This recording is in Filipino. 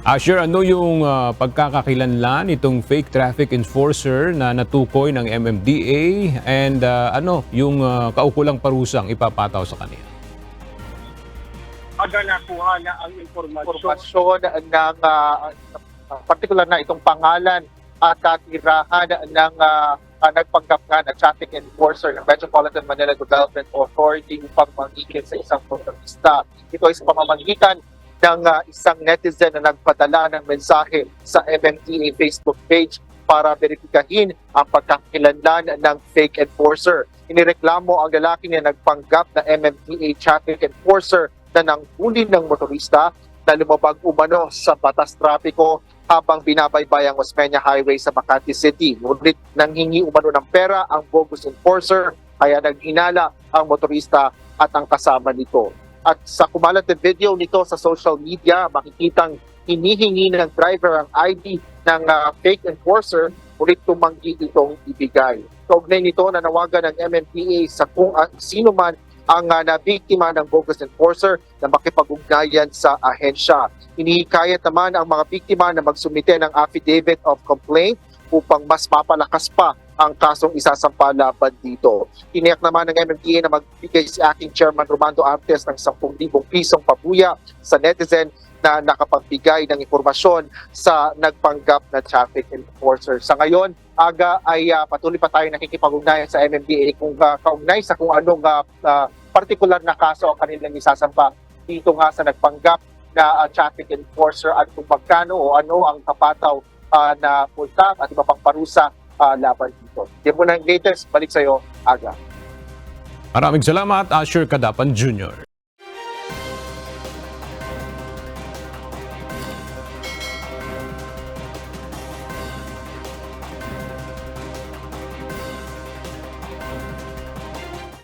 Sure, ano yung pagkakakilanlan itong fake traffic enforcer na natukoy ng MMDA and ano yung kaukulang parusang ipapataw sa kanila? Aga nakuha na ang impormasyon Informasyon ng particular na itong pangalan at katirahan ng nagpanggap nga na traffic enforcer ng Metropolitan Manila Development Authority upang mangikil sa isang motorista. Ito ay sa pamamagitan ng isang netizen na nagpadala ng mensahe sa MMDA Facebook page para verifikahin ang pagkakakilanlan ng fake enforcer. Inireklamo ang lalaki na nagpanggap na MMDA traffic enforcer na nanghuli ng motorista na lumabag umano sa batas trapiko habang binabaybay ang Osmeña Highway sa Makati City. Ngunit nanghingi umano ng pera ang bogus enforcer kaya naghinala ang motorista at ang kasama nito. At sa kumalat na video nito sa social media, makikitang hinihingi ng driver ang ID ng fake enforcer, ulit tumanggi itong ibigay. Kaugnay nito, nanawagan ng MMDA sa kung sino man ang nabiktima ng bogus enforcer na makipag-ugnayan sa ahensya. Hinihikayat naman ang mga biktima na magsumite ng affidavit of complaint upang mas mapalakas pa ang kasong isasampa laban dito. Tiniyak naman ng MMDA na magbigay si acting chairman Romando Artes ng 10,000 pisong pabuya sa netizen na nakapagbigay ng impormasyon sa nagpanggap na traffic enforcer. Sa ngayon, aga ay patuloy pa tayo nakikipag-ugnayan sa MMDA kung kaugnay sa kung anong particular na kaso ang kanilang isasampa dito nga sa nagpanggap na traffic enforcer at kung magkano o ano ang kapataw na multa at iba pang parusa laban dito. Yan muna ang latest. Balik sa iyo, Aga. Maraming salamat, Asher Kadapan Jr.